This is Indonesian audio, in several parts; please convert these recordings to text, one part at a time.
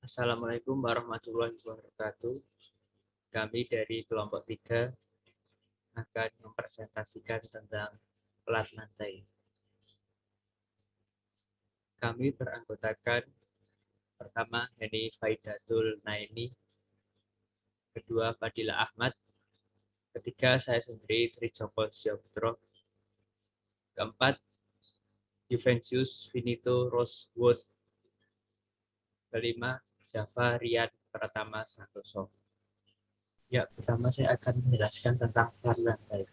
Assalamualaikum warahmatullahi wabarakatuh. Kami dari kelompok 3 akan mempresentasikan tentang plat lantai. Kami beranggotakan pertama Heni Faidatul Naimi, kedua Fadila Ahmad, ketiga saya sendiri Trijoko Syabutro, keempat Juvencius Finito Rosewood, kelima Java Rian Pratama Santoso. Ya, pertama saya akan menjelaskan tentang plat lantai.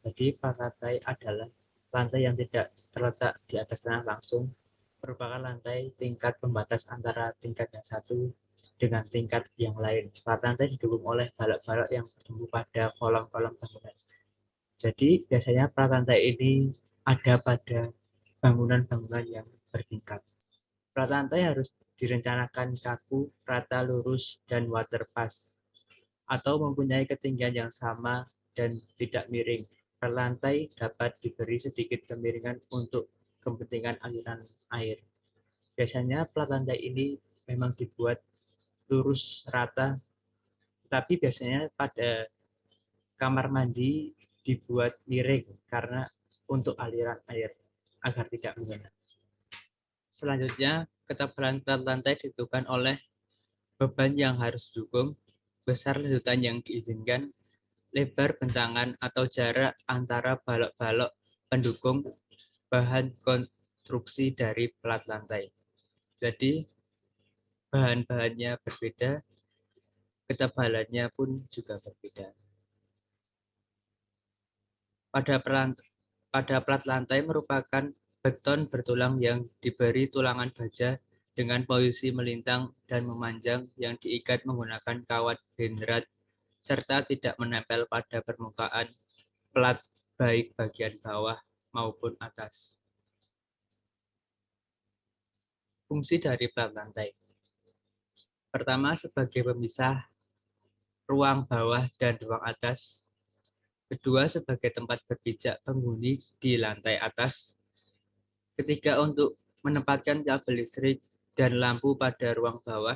Jadi plat lantai adalah lantai yang tidak terletak di atas tanah langsung, merupakan lantai tingkat pembatas antara tingkat yang satu dengan tingkat yang lain. Plat lantai didukung oleh balok-balok yang bertumbuh pada kolom-kolom bangunan. Jadi biasanya plat lantai ini ada pada bangunan-bangunan yang bertingkat. Plat lantai harus direncanakan kaku, rata, lurus, dan waterpass, atau mempunyai ketinggian yang sama dan tidak miring. Plat lantai dapat diberi sedikit kemiringan untuk kepentingan aliran air. Biasanya plat lantai ini memang dibuat lurus rata, tapi biasanya pada kamar mandi dibuat miring karena untuk aliran air agar tidak mengenai. Selanjutnya, ketebalan plat lantai ditentukan oleh beban yang harus didukung, besar letusan yang diizinkan, lebar bentangan atau jarak antara balok-balok pendukung bahan konstruksi dari plat lantai. Jadi bahan-bahannya berbeda, ketebalannya pun juga berbeda. Pada plat lantai merupakan beton bertulang yang diberi tulangan baja dengan posisi melintang dan memanjang yang diikat menggunakan kawat benrat serta tidak menempel pada permukaan plat baik bagian bawah maupun atas. Fungsi dari plat lantai. Pertama, sebagai pemisah ruang bawah dan ruang atas. Kedua, sebagai tempat berpijak penghuni di lantai atas. Ketiga, untuk menempatkan kabel listrik dan lampu pada ruang bawah.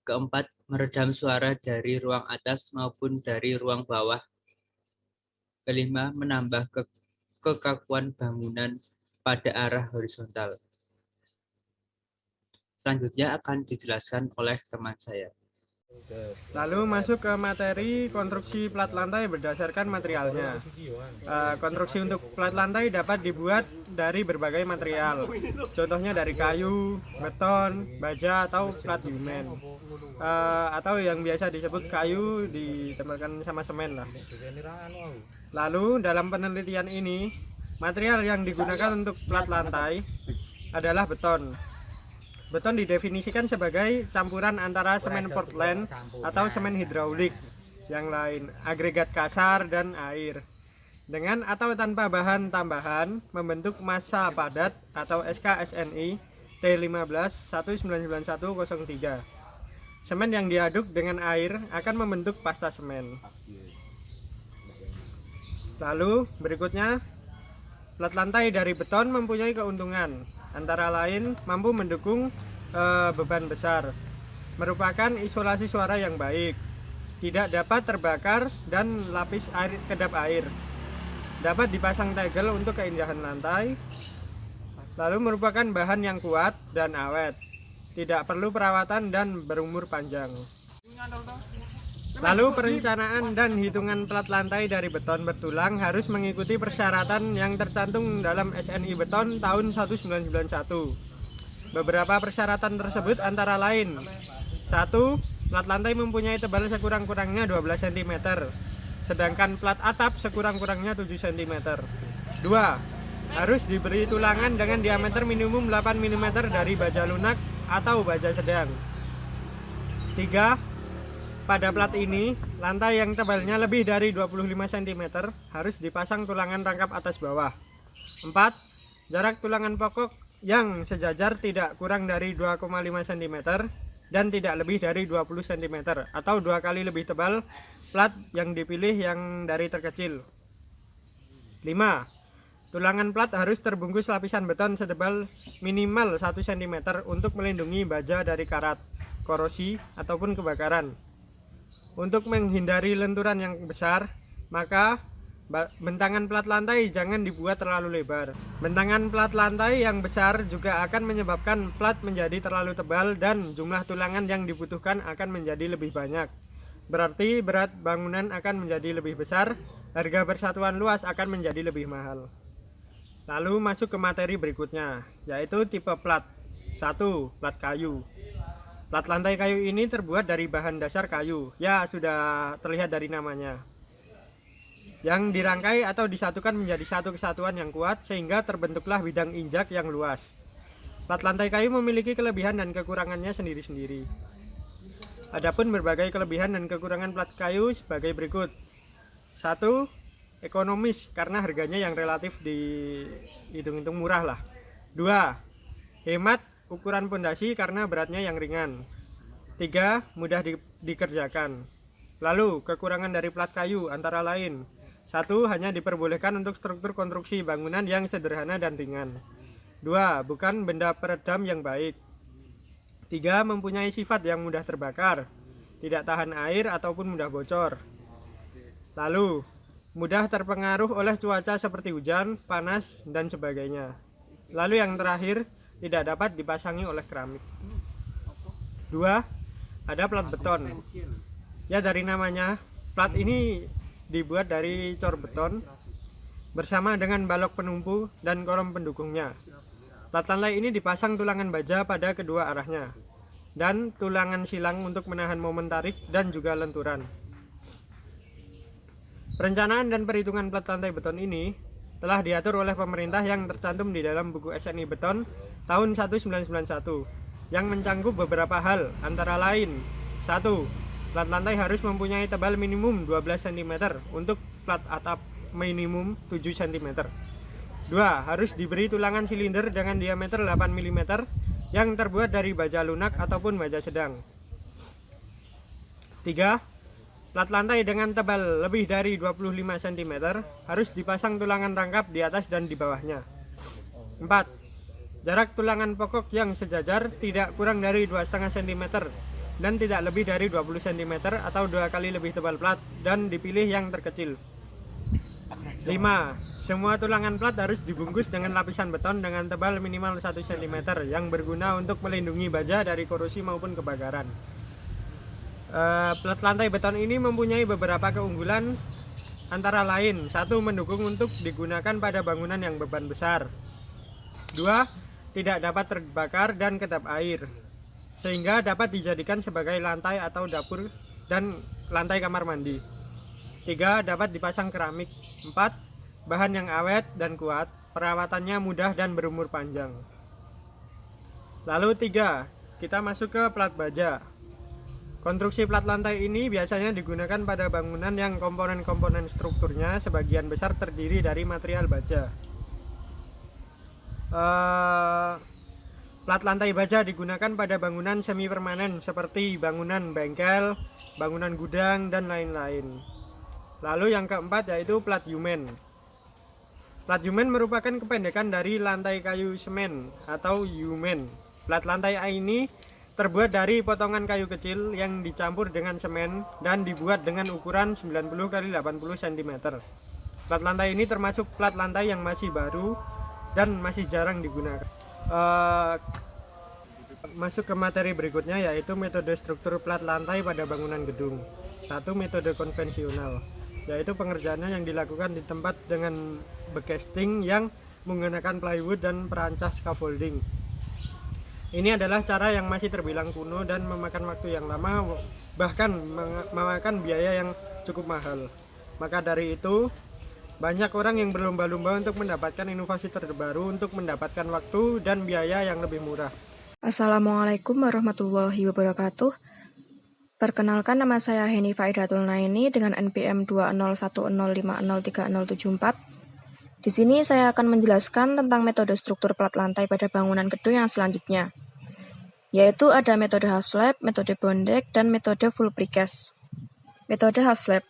Keempat, meredam suara dari ruang atas maupun dari ruang bawah. Kelima, menambah kekakuan bangunan pada arah horizontal. Selanjutnya akan dijelaskan oleh teman saya. Lalu masuk ke materi konstruksi plat lantai berdasarkan materialnya. Konstruksi untuk plat lantai dapat dibuat dari berbagai material. Contohnya dari kayu, beton, baja, atau plat yumen. Atau yang biasa disebut kayu ditempelkan sama semen lah. Lalu dalam penelitian ini, material yang digunakan untuk plat lantai adalah beton. Beton didefinisikan sebagai campuran antara semen Portland atau semen hidraulik yang lain, agregat kasar, dan air. Dengan atau tanpa bahan tambahan, membentuk massa padat atau SKSNI T15 199103. Semen yang diaduk dengan air akan membentuk pasta semen. Lalu berikutnya, plat lantai dari beton mempunyai keuntungan, antara lain mampu mendukung beban besar, merupakan isolasi suara yang baik, tidak dapat terbakar, dan lapis air kedap air. Dapat dipasang tegel untuk keindahan lantai. Lalu merupakan bahan yang kuat dan awet, tidak perlu perawatan dan berumur panjang. Lalu perencanaan dan hitungan plat lantai dari beton bertulang harus mengikuti persyaratan yang tercantum dalam SNI Beton tahun 1991. Beberapa persyaratan tersebut antara lain: 1. Plat lantai mempunyai tebal sekurang-kurangnya 12 cm, sedangkan plat atap sekurang-kurangnya 7 cm. 2. Harus diberi tulangan dengan diameter minimum 8 mm dari baja lunak atau baja sedang. 3. Pada plat ini, lantai yang tebalnya lebih dari 25 cm harus dipasang tulangan rangkap atas bawah. 4. Jarak tulangan pokok yang sejajar tidak kurang dari 2,5 cm dan tidak lebih dari 20 cm atau 2 kali lebih tebal plat yang dipilih yang dari terkecil. 5. Tulangan plat harus terbungkus lapisan beton setebal minimal 1 cm untuk melindungi baja dari karat, korosi, ataupun kebakaran. Untuk menghindari lenturan yang besar, maka bentangan plat lantai jangan dibuat terlalu lebar. Bentangan plat lantai yang besar juga akan menyebabkan plat menjadi terlalu tebal dan jumlah tulangan yang dibutuhkan akan menjadi lebih banyak. Berarti berat bangunan akan menjadi lebih besar, harga persatuan luas akan menjadi lebih mahal. Lalu masuk ke materi berikutnya, yaitu tipe plat. 1. Plat kayu. Plat lantai kayu ini terbuat dari bahan dasar kayu. Ya, sudah terlihat dari namanya. Yang dirangkai atau disatukan menjadi satu kesatuan yang kuat sehingga terbentuklah bidang injak yang luas. Plat lantai kayu memiliki kelebihan dan kekurangannya sendiri-sendiri. Adapun berbagai kelebihan dan kekurangan plat kayu sebagai berikut. 1. Ekonomis karena harganya yang relatif dihitung-hitung murah lah. 2. Hemat ukuran pondasi karena beratnya yang ringan. 3. Mudah dikerjakan. Lalu kekurangan dari plat kayu antara lain: 1. Hanya diperbolehkan untuk struktur konstruksi bangunan yang sederhana dan ringan. 2. Bukan benda peredam yang baik. 3. Mempunyai sifat yang mudah terbakar, tidak tahan air ataupun mudah bocor. Lalu, mudah terpengaruh oleh cuaca seperti hujan, panas, dan sebagainya. Lalu yang terakhir, tidak dapat dipasangi oleh keramik. 2. Ada plat beton. Ya, dari namanya, plat ini dibuat dari cor beton bersama dengan balok penumpu dan kolom pendukungnya. Plat lantai ini dipasang tulangan baja pada kedua arahnya dan tulangan silang untuk menahan momen tarik dan juga lenturan. Perencanaan dan perhitungan plat lantai beton ini telah diatur oleh pemerintah yang tercantum di dalam buku SNI Beton tahun 1991 yang mencangkup beberapa hal, antara lain: 1. Plat lantai harus mempunyai tebal minimum 12 cm untuk plat atap minimum 7 cm. 2. Harus diberi tulangan silinder dengan diameter 8 mm yang terbuat dari baja lunak ataupun baja sedang. 3. Plat lantai dengan tebal lebih dari 25 cm harus dipasang tulangan rangkap di atas dan di bawahnya. 4. Jarak tulangan pokok yang sejajar tidak kurang dari 2,5 cm dan tidak lebih dari 20 cm atau 2 kali lebih tebal plat dan dipilih yang terkecil. 5. Semua tulangan plat harus dibungkus dengan lapisan beton dengan tebal minimal 1 cm yang berguna untuk melindungi baja dari korosi maupun kebakaran. Plat lantai beton ini mempunyai beberapa keunggulan, antara lain: 1. Mendukung untuk digunakan pada bangunan yang beban besar. 2. Tidak dapat terbakar dan kedap air, sehingga dapat dijadikan sebagai lantai atau dapur dan lantai kamar mandi. 3. Dapat dipasang keramik. 4. Bahan yang awet dan kuat, perawatannya mudah dan berumur panjang. Lalu 3. Kita masuk ke plat baja. Konstruksi plat lantai ini biasanya digunakan pada bangunan yang komponen-komponen strukturnya sebagian besar terdiri dari material baja. Plat lantai baja digunakan pada bangunan semi permanen seperti bangunan bengkel, bangunan gudang, dan lain-lain. Lalu yang keempat yaitu plat yumen. Plat yumen merupakan kependekan dari lantai kayu semen atau yumen. Plat lantai ini terbuat dari potongan kayu kecil yang dicampur dengan semen dan dibuat dengan ukuran 90 x 80 cm. Plat lantai ini termasuk plat lantai yang masih baru dan masih jarang digunakan. Masuk ke materi berikutnya yaitu metode struktur plat lantai pada bangunan gedung. 1. Metode konvensional, yaitu pengerjaannya yang dilakukan di tempat dengan bekesting yang menggunakan plywood dan perancah scaffolding. Ini adalah cara yang masih terbilang kuno dan memakan waktu yang lama, bahkan memakan biaya yang cukup mahal. Maka dari itu, banyak orang yang berlomba-lomba untuk mendapatkan inovasi terbaru untuk mendapatkan waktu dan biaya yang lebih murah. Assalamualaikum warahmatullahi wabarakatuh. Perkenalkan, nama saya Heni Faidatul Naini dengan NPM 20105030074. Di sini saya akan menjelaskan tentang metode struktur plat lantai pada bangunan gedung yang selanjutnya, yaitu ada metode half slab, metode bondek, dan metode full precast. Metode half slab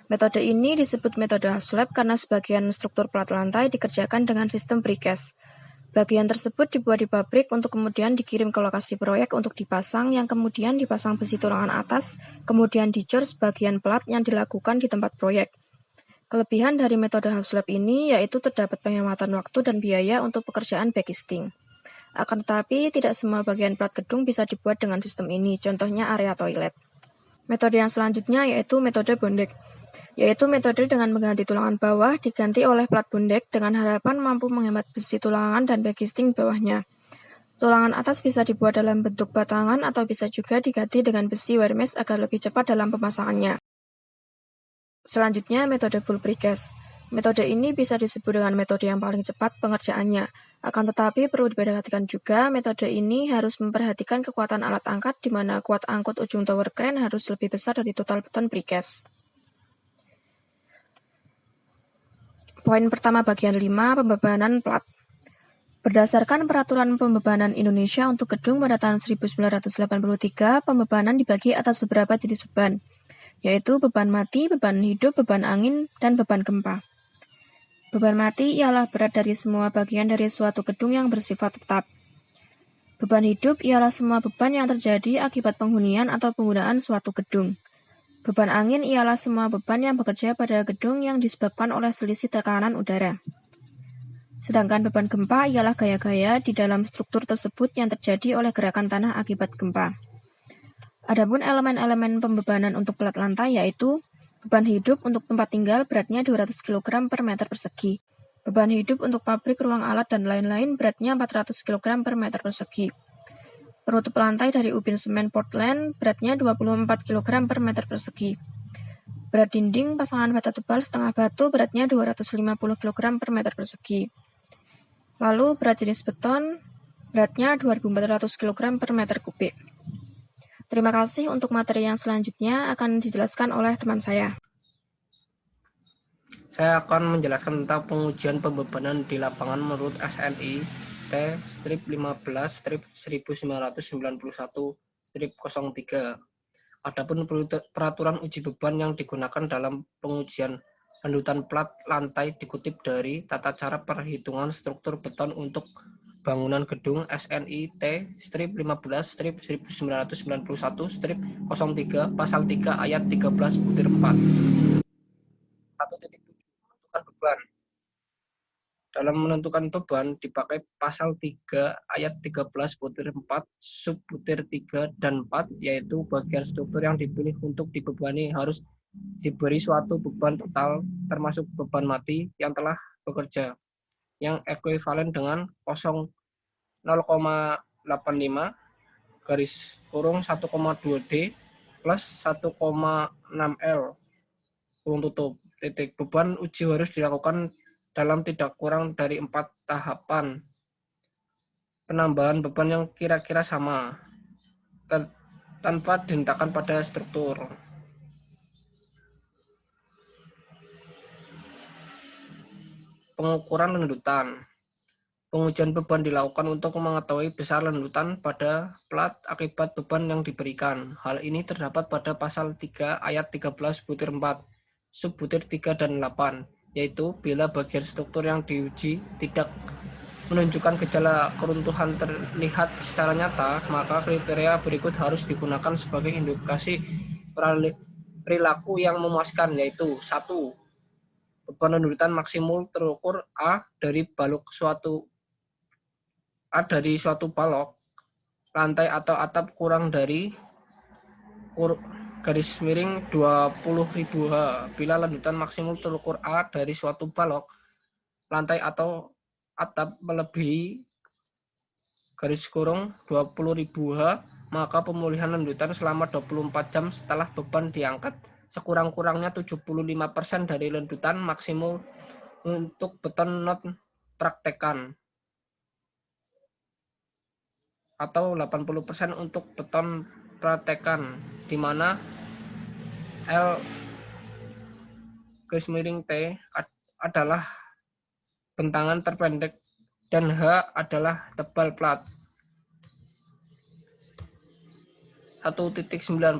Metode ini disebut metode HAZLAB karena sebagian struktur plat lantai dikerjakan dengan sistem precast. Bagian tersebut dibuat di pabrik untuk kemudian dikirim ke lokasi proyek untuk dipasang, yang kemudian dipasang besi tulangan atas, kemudian dicor sebagian plat yang dilakukan di tempat proyek. Kelebihan dari metode HAZLAB ini yaitu terdapat penghematan waktu dan biaya untuk pekerjaan backcasting. Akan tetapi, tidak semua bagian plat gedung bisa dibuat dengan sistem ini, contohnya area toilet. Metode yang selanjutnya yaitu metode bondek, yaitu metode dengan mengganti tulangan bawah diganti oleh plat bondek dengan harapan mampu menghemat besi tulangan dan backcasting bawahnya. Tulangan atas bisa dibuat dalam bentuk batangan atau bisa juga diganti dengan besi wire mesh agar lebih cepat dalam pemasangannya. Selanjutnya, metode full precast. Metode ini bisa disebut dengan metode yang paling cepat pengerjaannya. Akan tetapi perlu diperhatikan juga, metode ini harus memperhatikan kekuatan alat angkat di mana kuat angkut ujung tower crane harus lebih besar dari total beton precast. Poin pertama bagian 5, pembebanan plat. Berdasarkan Peraturan Pembebanan Indonesia untuk gedung pada tahun 1983, pembebanan dibagi atas beberapa jenis beban, yaitu beban mati, beban hidup, beban angin, dan beban gempa. Beban mati ialah berat dari semua bagian dari suatu gedung yang bersifat tetap. Beban hidup ialah semua beban yang terjadi akibat penghunian atau penggunaan suatu gedung. Beban angin ialah semua beban yang bekerja pada gedung yang disebabkan oleh selisih tekanan udara. Sedangkan beban gempa ialah gaya-gaya di dalam struktur tersebut yang terjadi oleh gerakan tanah akibat gempa. Adapun elemen-elemen pembebanan untuk plat lantai yaitu beban hidup untuk tempat tinggal beratnya 200 kg per meter persegi. Beban hidup untuk pabrik, ruang alat, dan lain-lain beratnya 400 kg per meter persegi. Penutup lantai dari ubin semen Portland beratnya 24 kg per meter persegi. Berat dinding pasangan bata tebal setengah batu beratnya 250 kg per meter persegi. Lalu berat jenis beton beratnya 2400 kg per meter kubik. Terima kasih. Untuk materi yang selanjutnya akan dijelaskan oleh teman saya. Saya akan menjelaskan tentang pengujian pembebanan di lapangan menurut SNI T-1991-03. Adapun peraturan uji beban yang digunakan dalam pengujian landutan plat lantai dikutip dari Tata Cara Perhitungan Struktur Beton untuk Bangunan Gedung SNI T-1991-03 Pasal 3 Ayat 13 butir 4. 1.7 Menentukan beban. Dalam menentukan beban dipakai pasal 3 ayat 13 butir 4 sub butir 3 dan 4, yaitu bagian struktur yang dipilih untuk dibebani harus diberi suatu beban total termasuk beban mati yang telah bekerja yang ekuivalen dengan 0,85 garis kurung 1,2 D plus 1,6 L kurung tutup titik. Beban uji harus dilakukan dalam tidak kurang dari 4 tahapan penambahan beban yang kira-kira sama tanpa dihentakan pada struktur. Pengukuran landutan. Pengujian beban dilakukan untuk mengetahui besar landutan pada plat akibat beban yang diberikan. Hal ini terdapat pada pasal 3 ayat 13 butir 4 sub butir 3 dan 8, yaitu bila bagian struktur yang diuji tidak menunjukkan gejala keruntuhan terlihat secara nyata, maka kriteria berikut harus digunakan sebagai indikasi perilaku yang memuaskan, yaitu 1. Beban landutan maksimum terukur A dari suatu balok lantai atau atap kurang dari garis miring 20.000 H. Bila landutan maksimum terukur A dari suatu balok lantai atau atap melebihi garis kurung 20.000 H, maka pemulihan landutan selama 24 jam setelah beban diangkat sekurang-kurangnya 75% dari landutan maksimum untuk beton not praktekan atau 80% untuk beton praktekan, di mana L garis miring T adalah bentangan terpendek dan H adalah tebal plat. 1.9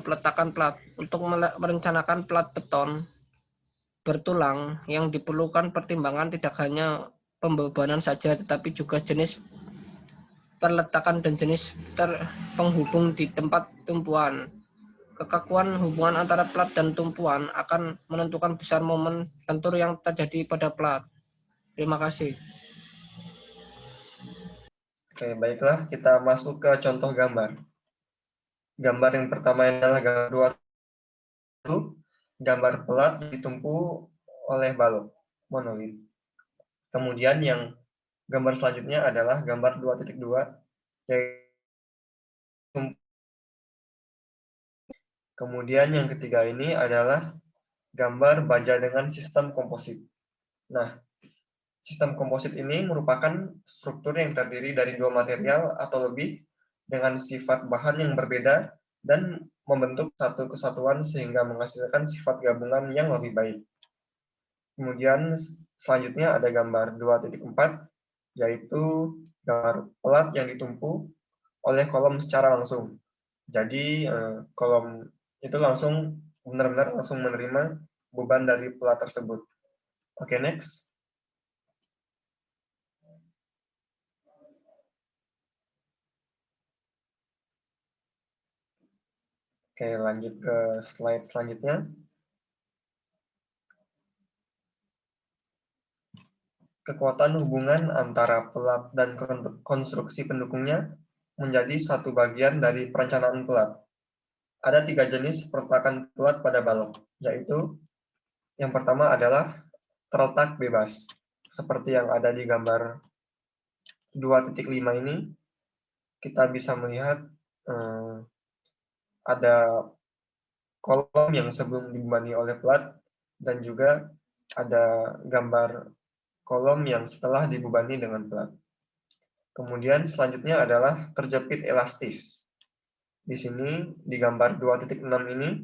Peletakan plat. Untuk merencanakan plat beton bertulang yang diperlukan pertimbangan tidak hanya pembebanan saja, tetapi juga jenis perletakan dan jenis penghubung di tempat tumpuan. Kekakuan hubungan antara plat dan tumpuan akan menentukan besar momen lentur yang terjadi pada plat. Terima kasih. Oke, baiklah, kita masuk ke contoh gambar. Gambar yang pertama adalah gambar 2, gambar plat ditumpu oleh balok monolit. Kemudian yang gambar selanjutnya adalah gambar 2.2, yaitu kemudian yang ketiga ini adalah gambar baja dengan sistem komposit. Nah, sistem komposit ini merupakan struktur yang terdiri dari dua material atau lebih dengan sifat bahan yang berbeda dan membentuk satu kesatuan sehingga menghasilkan sifat gabungan yang lebih baik. Kemudian selanjutnya ada gambar 2.4, yaitu gambar plat yang ditumpu oleh kolom secara langsung. Jadi kolom itu langsung benar-benar langsung menerima beban dari plat tersebut. Oke, next. Oke, lanjut ke slide selanjutnya. Kekuatan hubungan antara plat dan konstruksi pendukungnya menjadi satu bagian dari perencanaan plat. Ada 3 jenis peletakan plat pada balok, yaitu yang pertama adalah terletak bebas, seperti yang ada di gambar 2.5 ini. Kita bisa melihat ada kolom yang sebelum dibebani oleh plat, dan juga ada gambar kolom yang setelah dibebani dengan plat. Kemudian selanjutnya adalah terjepit elastis. Di sini di gambar 2.6 ini,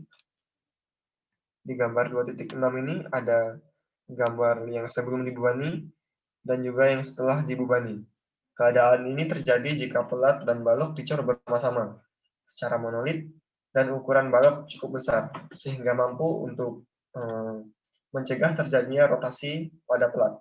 ada gambar yang sebelum dibebani dan juga yang setelah dibebani. Keadaan ini terjadi jika plat dan balok dicor bersama-sama secara monolit dan ukuran balok cukup besar sehingga mampu untuk mencegah terjadinya rotasi pada plat.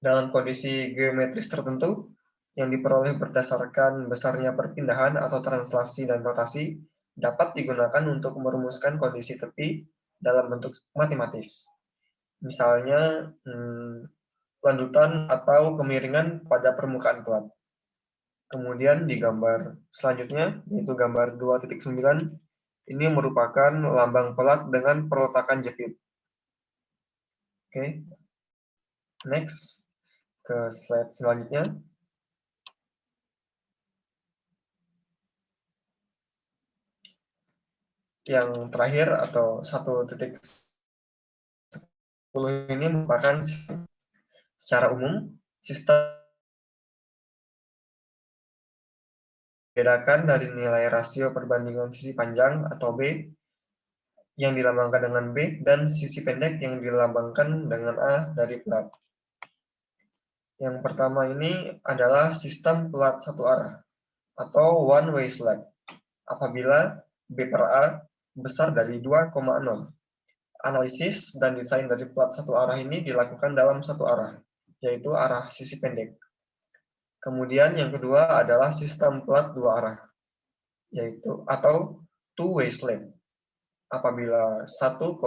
Dalam kondisi geometris tertentu yang diperoleh berdasarkan besarnya perpindahan atau translasi dan rotasi dapat digunakan untuk merumuskan kondisi tepi dalam bentuk matematis. Misalnya landutan atau kemiringan pada permukaan plat. Kemudian di gambar selanjutnya, yaitu gambar 2.9, ini merupakan lambang plat dengan perletakan jepit. Oke, next ke slide selanjutnya. Yang terakhir atau 1.10 ini merupakan secara umum sistem membedakan dari nilai rasio perbandingan sisi panjang atau B yang dilambangkan dengan B dan sisi pendek yang dilambangkan dengan A dari plat. Yang pertama ini adalah sistem plat satu arah atau one way slab apabila B per A besar dari 2,0. Analisis dan desain dari plat satu arah ini dilakukan dalam satu arah, yaitu arah sisi pendek. Kemudian yang kedua adalah sistem plat dua arah, yaitu atau two way slab. Apabila 1,0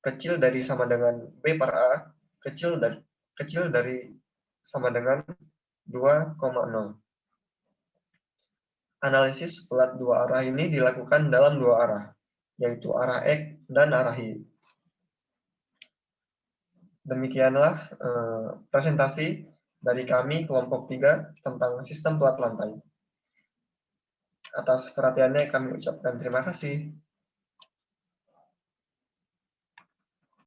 kecil dari sama dengan B per A kecil dari sama dengan 2,0. Analisis plat dua arah ini dilakukan dalam dua arah, yaitu arah X dan arah Y. Demikianlah presentasi dari kami kelompok 3 tentang sistem plat lantai. Atas perhatiannya kami ucapkan terima kasih.